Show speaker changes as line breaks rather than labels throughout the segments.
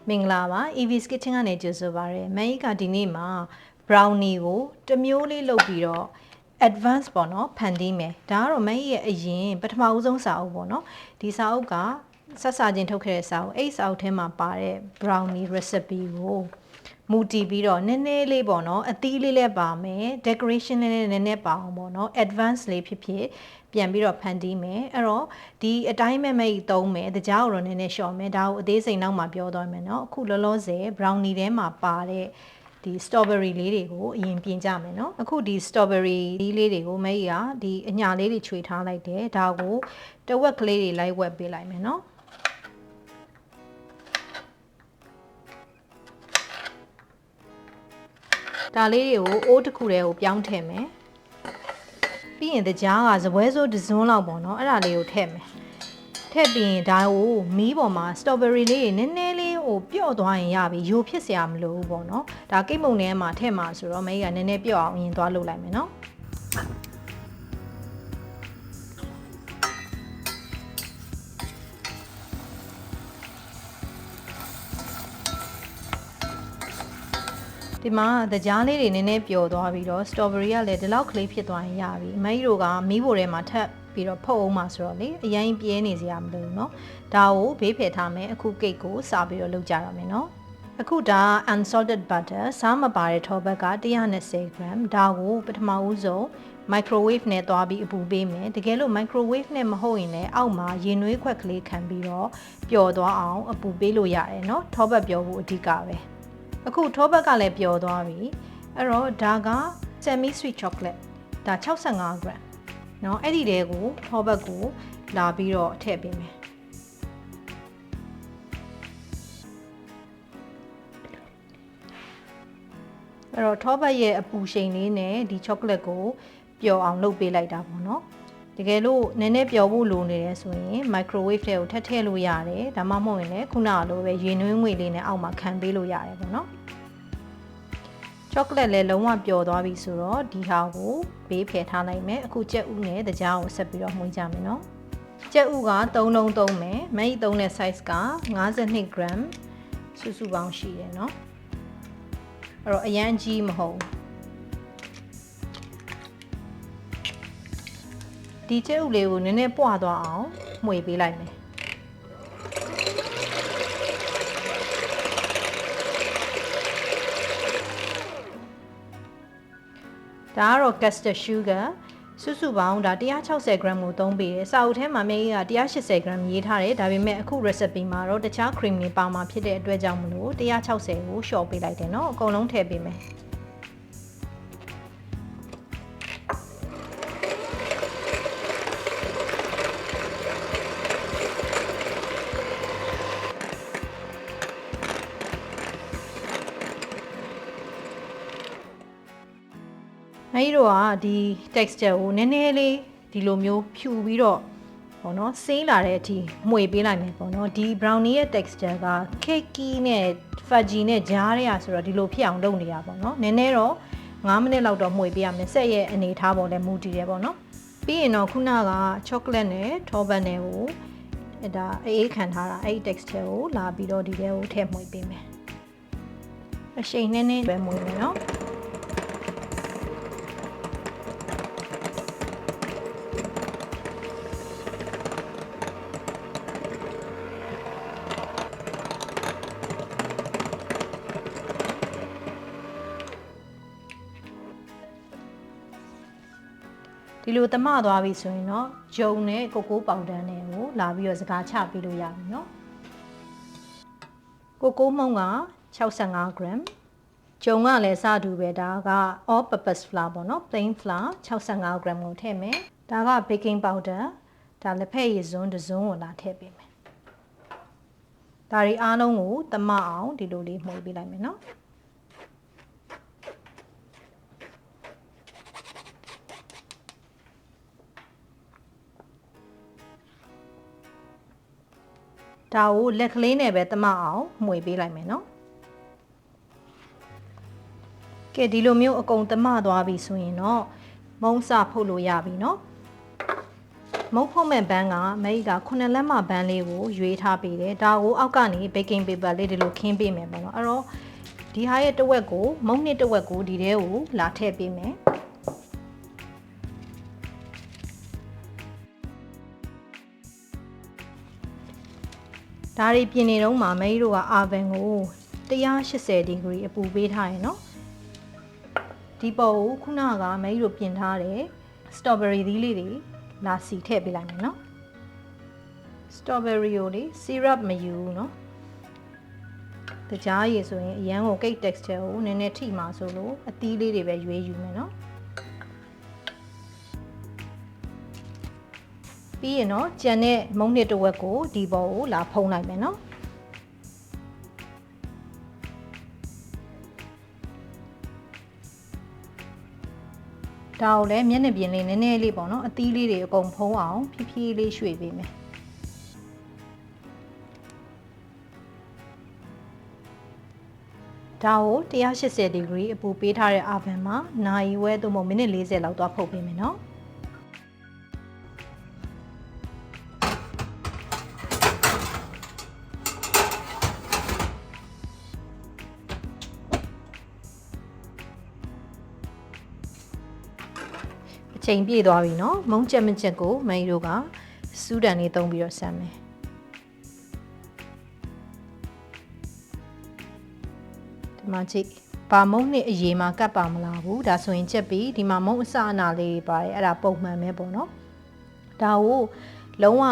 မင်္ဂလာပါ EV's Kitchen ကနေကြိုဆိုပါရစေ။မန်ကြီးကဒီနေ့မှာ brownie ကိုတစ်မျိုးလေးလုပ်ပြီးတော့ advance ပေါ့နော်ဖန်တီးမယ်။ဒါကတော့မန်ကြီးရဲ့အရင်ပထမဦးဆုံးစာအုပ်ပေါ့နော်။ဒီစာအုပ်ကဆက်စာချင်းထုတ်ခဲ့တဲ့စာအုပ်အဲ့စာအုပ်ထဲမှာပါတဲ့ brownie recipe ကိုမူတည်ပြီးတော့နည်းနည်းလေးပေါ့နော်အသီးလေးလည်းပါမယ် decoration လေးနည်းနည်းပါအောင်ပေါ့နော် advance လေးဖြစ်ပြန်ပြီးတော့ဖန်တီးမယ်အဲ့တော့ဒီအတိုင်းမဲ့မဲ့သုံးမယ်တကြားကိုတော့နည်းနည်းလျှော့မယ်ဒါကိုအသေးစိတ်နောက်မှပြောသွားမယ်နော်အခုလောလောဆယ် brownie ထဲမှာပါတဲ့ဒီ strawberry လေးတွေကိုအရင်ပြင်ကြမယ်နော်အခုဒီ strawberry လေးတွေကိုမဲကြီးကဒီအညာလေးတွေခြွေထားလိုက်တယ်ဒါကိုတဝက်ကလေးတွေလိုက်ဝက်ပေးလိုက်မယ်နော်ဒါလေးတွေကိုအိုးတစ်ခုတည်းကိုပြောင်းထည့်မယ်ပြီးရင်တကြားကစပွဲစိုးတစ်စွန်းလောက်ပေါ့နော်အဲ့ဒါလေးကိုထည့်မယ်ထည့်ပြီးရင်ဒါကိုမီးပေါ်မှာ strawberry လေးတွေနည်းနည်းလေးဟိုပျော့သွားရင်ရပြီယိုဖြစ်စရာမလိုဘူးပေါ့နော်ဒါကိတ်မုန်ထဲမှာထည့်မှာဆိုတော့မေးကနည်းနည်းပျော့အောင်အရင်သွားလုပ်လိုက်မယ်နော်ဒီမှာတကြားလေးတွေနည်းနည်းပျော်သွားပြီးတော့ strawberry ကလည်းဒီလောက်ကလေးဖြစ်သွားရင်ရပြီအမေတို့ကမီးဘိုထဲမှာထပ်ပြီးတော့ဖုတ်အောင်မှာဆိုတော့လေအရင်ပြဲနေစရာမလိုဘူးเนาะဒါကိုဘေးဖယ်ထားမယ်အခုကိတ်ကိုစားပြီးတော့လုပ်ကြရမယ်เนาะအခုဒါ unsalted butter စားမပါတဲ့ထောဘက်က120 gram ဒါကိုပထမဦးဆုံး microwave နဲ့သွားပြီးအပူပေးမယ်တကယ်လို့ microwave နဲ့မဟုတ်ရင်လည်းအောက်မှာရေနွေးခွက်ကလေးခံပြီးတော့ပျော်သွားအောင်အပူပေးလို့ရတယ်เนาะထောဘက်ပျော်ဖို့အဓိကပဲအခုထောဘက်ကလည်းပျော်သွားပြီအဲ့တော့ဒါက Semisweet chocolate ဒါ65 gram เนาะအဲ့ဒီတဲကိုထောဘက်ကိုလာပြီးတော့ထည့်ပေးမယ်အဲ့တော့ထောဘက်ရဲ့အပူရှိန်လေးနဲ့ဒီ chocolate ကိုပျော်အောင်လုပ်ပေးလိုက်တာပေါ့နော်တကယ်လို့နည်းနည်းပျော်ဖို့လိုနေတယ်ဆိုရင် microwave ထဲကိုထည့်လို့ရတယ်ဒါမှမဟုတ်ရင်လည်းခုနကလိုပဲရေနွေးငွေလေးနဲ့အောက်မှာခံပေးလို့ရတယ်ပေါ့နော်chocolate လည်းလုံးဝပျော်သွားပြီဆိုတော့ဒီဟာကိုဘေးဖယ်ထားလိုက်မယ်အခုကြက်ဥနဲ့တကြားကိုဆက်ပြီးတော့မှုန်းကြမယ်နော်ကြက်ဥက3လုံးသုံးမယ်မကြီးသုံးတဲ့ size က52 gram စုစုပေါင်းရှိတယ်နော်အဲ့တော့အရန်ကြီးမဟုတ်ဒီကြက်ဥလေးကိုနည်းနည်းပွားသွားအောင်မှွေပေးလိုက်မယ်ဒါကတော့ custard sugar စုစုပေါင်းဒါ160 gram ကိုသုံးပေးတယ်စာအုပ်ထဲမှာမေးက180 gram ရေးထားတယ်ဒါပေမဲ့အခု recipe မှာတော့တခြား cream တွေပါမှာဖြစ်တဲ့အတွက်ကြောင့်မလို့160ကိုလျှော့ပေးလိုက်တယ်เนาะအကုန်လုံးထည့်ပေးမယ်အဲ့တော့ဒီ texture ကိုနည်းနည်းလေးဒီလိုမျိုးဖြူပြီးတော့ပေါ့နော်ဆေးလာတဲ့အထိမှွေပေးလိုက်မယ်ပေါ့နော်ဒီ brownie ရဲ့ texture က cakey နဲ့ fudgy နဲ့ကြားရဆိုတော့ဒီလိုဖြစ်အောင်လုပ်နေရပါပေါ့နော်နည်းနည်းတော့9မိနစ်လောက်တော့မှွေပေးရမယ်ဆက်ရဲ့အနေထားပေါ်လည်းမူတည်တယ်ပေါ့နော်ပြီးရင်တော့ခုနက chocolate နဲ့ထောဘတ်နဲ့ကိုဒါအေးခံထားတာအဲ့ဒီ texture ကိုလာပြီးတော့ဒီထဲကိုထည့်မှွေပေးမယ်အရှိန်နည်းနည်းပဲမှွေမယ်နော်ဒီလိုသမသွားပြီဆိုရင်တော့ဂျုံနဲ့ကိုကိုပေါင်တန်းနဲ့ကိုလာပြီးတော့စကားချပေးလို့ရပြီเนาะကိုကိုမုံက65 gram ဂျုံကလည်းစတူပဲဒါက all purpose flour ပေါ့เนาะ plain flour 65 gram ကိုထည့်မယ်ဒါက baking powder ဒါလက်ဖက်ရည်စွန်းတစ်စွန်းကိုလာထည့်ပေးမယ်ဒါတွေအားလုံးကိုသမအောင်ဒီလိုလေးမှွေပေးလိုက်မယ်เนาะဒါကိုလက်ကလေးနဲ့ပဲသမအောင်မှွေပေးလိုက်မယ်နော်ကဲဒီလိုမျိုးအကုန်သမသွားပြီဆိုရင်တော့မုံစဖုတ်လို့ရပြီနော် မုတ်ဖုံးမဲ့ဘန်းကမဲကြီးက9လက်မဘန်းလေးကိုရွေးထားပေးတယ်ဒါကိုအောက်ကနေ baking paper လေးဒီလိုခင်းပေးမယ်ပေါ့နော်အဲ့တော့ဒီဟာရဲ့တစ်ဝက်ကိုမုတ်နှစ်တစ်ဝက်ကိုဒီထဲကိုလာထည့်ပေးမယ်ဒါတွေပြင်နေတော့မှမဲကြီးတို့က oven ကို180 degree အပူပေးထားရယ်နော်ဒီပေါ်ကိုခုနကမဲကြီးတို့ပြင်ထားတယ် strawberry သီးလေးတွေလာစီထည့်ပေးလိုက်မယ်နော် strawberry ကိုလေ syrup မယူဘူးနော်တကြားရည်ဆိုရင်အရန်ကို cake texture ကိုနည်းနည်းထိမှာဆိုလို့အသီးလေးတွေပဲရွေးယူမယ်နော်ပြီးရင်တော့ကြံတဲ့မုံနှစ်တစ်ဝက်ကိုဒီပေါ်ကိုလာဖုံးလိုက်မယ်နော်ဒါကိုလည်းမျက်နှာပြင်လေးနည်းနည်းလေးပေါ့နော်အသီးလေးတွေအကုန်ဖုံးအောင်ဖြည်းဖြည်းလေးရွှေ့ပေးမယ်ဒါကို180 degree အပူပေးထားတဲ့ oven မှာနာရီဝဲသို့မဟုတ်မိနစ်40လောက်သွားဖုတ်ပေးမယ်နော်အချိန်ပြည့်သွားပြီနော်မုံချက်မချက်ကိုမင်းတို့ကစူးတန်လေးသုံးပြီးတော့ဆမ်းမယ်ဒီမှာကြည့်ဘာမုံနဲ့အရေးမှာကတ်ပါမလားဘူးဒါဆိုရင်ချက်ပြီးဒီမှာမုံအစအနာလေးပါတယ်အဲ့ဒါပုံမှန်ပဲပေါ့နော်ဒါကိုလုံးဝ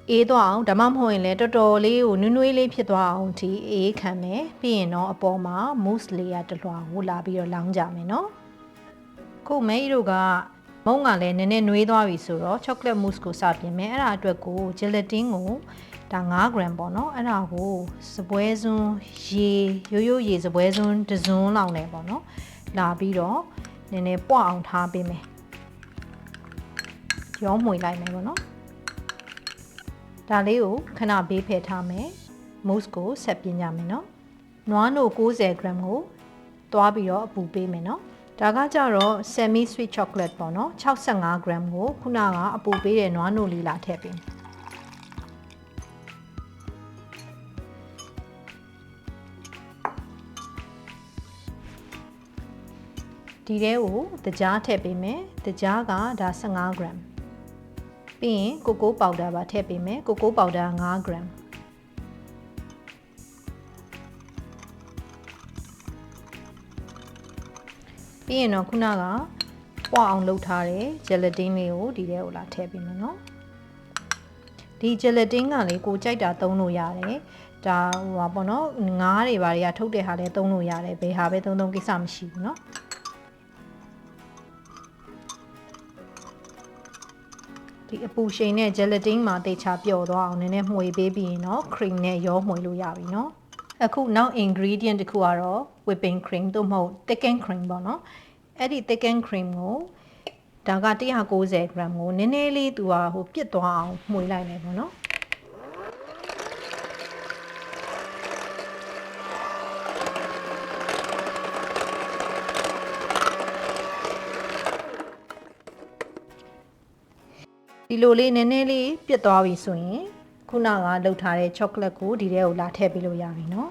အေးသွားအောင်ဒါမှမဟုတ်ရင်လည်းတော်တော်လေးကိုနွေးနွေးလေးဖြစ်သွားအောင်ဒီအေးခံမယ်ပြီးရင်တော့အပေါ်မှာ mousse layer တစ်လွှာကိုလာပြီးတော့လောင်းကြမယ်နော်ခုမဲကြီးတို့ကမုံကလည်းနည်းနည်းနွေးသွားပြီဆိုတော့ chocolate mousse ကိုစပြင်မယ်အဲ့ဒါအတွက်ကို gelatin ကိုဒါ9 gram ပေါ့နော်အဲ့ဒါကိုစပွဲစွန်းရေရိုးရေစပွဲစွန်းတစ်စွန်းလောက်နဲ့ပေါ့နော်လာပြီးတော့နည်းနည်းပွအောင်ထားပေးမယ်ရောမှွေလိုက်မယ်ပေါ့နော်ဒါလေးကိုခဏဘေးဖယ်ထားမယ် mousse ကိုဆက်ပြင်ကြမယ်နော်နွားနို့90 gram ကိုသွားပြီးတော့အပူပေးမယ်နော်ဒါကကြတော့ Semisweet chocolate ပေါ့နော်65 gram ကိုခုနကအပူပေးတဲ့နွားနို့လေးလာထည့်ပေးမယ်ဒီထဲကိုတကြားထည့်ပေးမယ်တကြားကဒါ15 gram ပြီးရင်ကိုကိုပေါက်ဒါပါထည့်ပေးမယ်ကိုကိုပေါက်ဒါ5 gram ပြီးရင်တော့ခုနကပွားအောင်လုပ်ထားတဲ့ gelatin လေးကိုဒီထဲကိုလာထည့်ပေးမယ်နော်ဒီ gelatin ကလေကိုကြိုက်တာသုံးလို့ရတယ်ဒါဟိုပါပေါ့နော်ငါးတွေဘာတွေကထုတ်တဲ့ဟာလည်းသုံးလို့ရတယ်ဘယ်ဟာပဲသုံးကိစ္စမရှိဘူးနော်ဒီအပူရှိန်နဲ့ gelatin မှာတေချာပျော်သွားအောင်နည်းနည်းမှွေပေးပြီးရင်တော့ cream နဲ့ရောမှွေလို့ရပြီနော်အခုနောက် ingredient တစ်ခုကတော့ whipping cream သို့မဟုတ် thickened cream ပေါ့နော်အဲ့ဒီ thickened cream ကိုဒါက190 gram ကိုနည်းနည်းလေးသူကဟိုပြစ်သွားအောင်မှွေလိုက်မယ်ပေါ့နော်ဒီလိုလေးနည်းနည်းလေးပြစ်သွားပြီဆိုရင်ခုနကလှုပ်ထားတဲ့ chocolate ကိုဒီထဲကိုလာထည့်ပေးလို့ရပြီနော်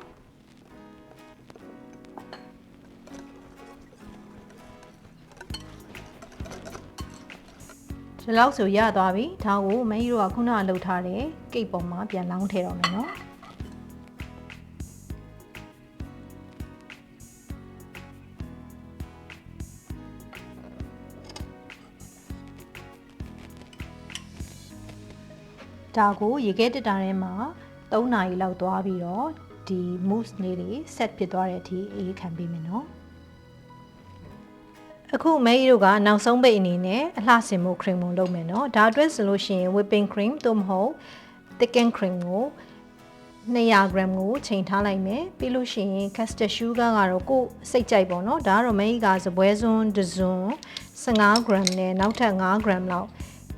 ဒီလောက်ဆိုရသွားပြီဒါကိုမင်းကြီးတို့ကခုနကလှုပ်ထားတဲ့ကိတ်ပေါ်မှာပြန်လောင်းထည့်တော့မယ်နော်ဒါကိုရေခဲတက်တာထဲမှာ3 နာရီလောက်သွားပြီးတော့ဒီ mousse လေးတွေ set ဖြစ်သွားတဲ့အထိအေးခံပေးမယ်နော်အခုမဲကြီးတို့ကနောက်ဆုံးပိတ်အနေနဲ့အလှဆင်မှု cream ကိုလုပ်မယ်နော်ဒါအတွက်ဆိုလို့ရှိရင် whipping cream သို့မဟုတ် thickened cream ကို200 gram ကိုချိန်ထားလိုက်မယ်ပြီးလို့ရှိရင် custard sugar ကတော့ကိုယ်စိတ်ကြိုက်ပေါ့နော်ဒါကတော့မဲကြီးကစပွဲစွန်းတစ်စွန်း15 gram နဲ့နောက်ထပ်5 gram လောက်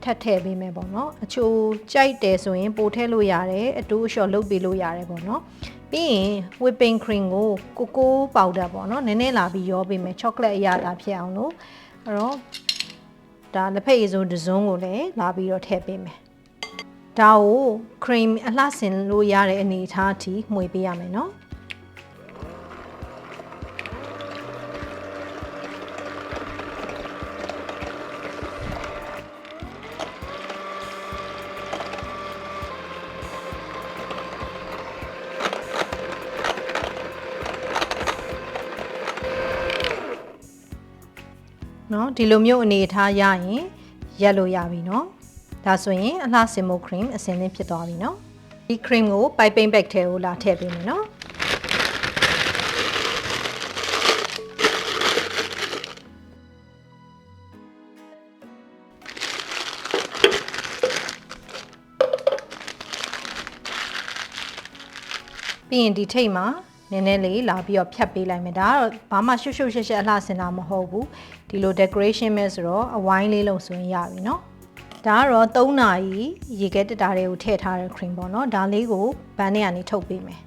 ထပ်ထည့်ပေးမယ်ပေါ့နော်အချိုကြိုက်တယ်ဆိုရင်ပိုထည့်လို့ရတယ်အတူအလျှော်လုပ်ပေးလို့ရတယ်ပေါ့နော်ပြီးရင် whipping cream ကိုကိုကိုပေါက်ဒါပေါ့နော်နည်းနည်းလာပြီးရောပေးမယ် chocolate အရသာဖြစ်အောင်လို့အဲ့တော့ ဒါလက်ဖက်ရည်စိုးတစ်စုံကိုလည်းလာပြီးတော့ထည့်ပေးမယ်ဒါကို cream အလှဆင်လို့ရတဲ့အနေအထားအထိမှွေပေးရမယ်နော်နော်ဒီလိုမျိုးအနေအထားရရင်ရက်လို့ရပြီနော်ဒါဆိုရင်အလှဆင်မို့ cream အစင်သင်းဖြစ်သွားပြီနော်ဒီ cream ကို piping bag ထဲကိုလာထည့်ပေးမယ်နော်ပြီးရင်ဒီထိတ်မှာနည်းနည်းလေးလာပြီးတော့ဖြတ်ပေးလိုက်မယ်ဒါကတော့ဘာမှရှုပ်ရှုပ်ရှက်ရှက်အလှဆင်တာမဟုတ်ဘူးဒီလို decoration ပဲဆိုတော့အဝိုင်းလေးလုံးဆိုရင်ရပြီเนาะဒါကတော့3နာရီရေခဲတက်တာတွေကိုထည့်ထားတဲ့ cream ပေါ့เนาะဒါလေးကိုဘန်းထဲကနေထုတ်ပေးမယ်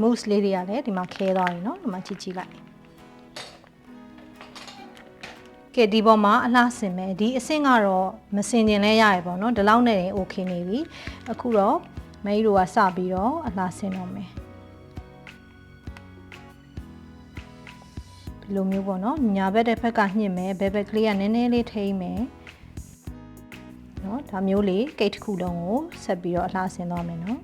mousse လေးတွေကလည်းဒီမှာခဲသွားပြီเนาะဒီမှာကြည့်လိုက်ကဲဒီပေါ်မှာအလှဆင်မယ်ဒီအဆင့်ကတော့မဆင်ကျင်လဲရရပေါ့เนาะဒီလောက်နဲ့ရင် okay နေပြီအခုတော့မကြီးတို့ကစပြီးတော့အလှဆင်တော့မယ်ဒီလိုမျိုးပေါ့เนาะညာဘက်တစ်ဖက်ကညှစ်မယ်ဘယ်ဘက်ကလေးကနည်းနည်းလေးထိမ့်မယ်เนาะဒါမျိုးလေးကိတ်တစ်ခုလုံးကိုဆက်ပြီးတော့အလှဆင်သွားမယ်เนาะ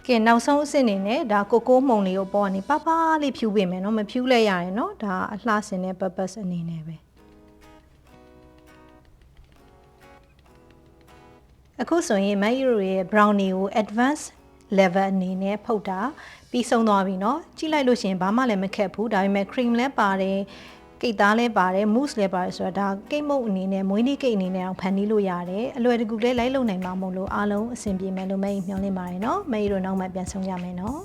ကဲနောက်ဆုံးအဆင့်အနေနဲ့ဒါကိုကိုမှုန်လေးကိုပေါ်ကနေပပလေးဖြူပေးမယ်เนาะမဖြူလဲရတယ်เนาะဒါအလှဆင်တဲ့ purpose အနေနဲ့ပဲအခုဆိုရင်မယူရဲ့ brownie ကို advance level အနေနဲ့ဖုတ်တာပြီးဆုံးသွားပြီเนาะကြည့်လိုက်လို့ရှိရင်ဘာမှလည်းမခက်ဘူးဒါပေမဲ့ cream လည်းပါတယ်ကိတ်သားလည်းပါတယ် mousse လည်းပါတယ်ဆိုတော့ဒါကိတ်မုတ်အနေနဲ့မွေးနေ့ကိတ်အနေနဲ့အောင်ဖန်တီးလို့ရတယ်အလွယ်တကူလေးလိုက်လုံနိုင်မှာမို့လို့အားလုံးအဆင်ပြေမယ်လို့မကြီးမျှော်လင့်ပါတယ်เนาะမကြီးတို့နောက်မှပြန်ဆောင်ကြမယ်เนาะ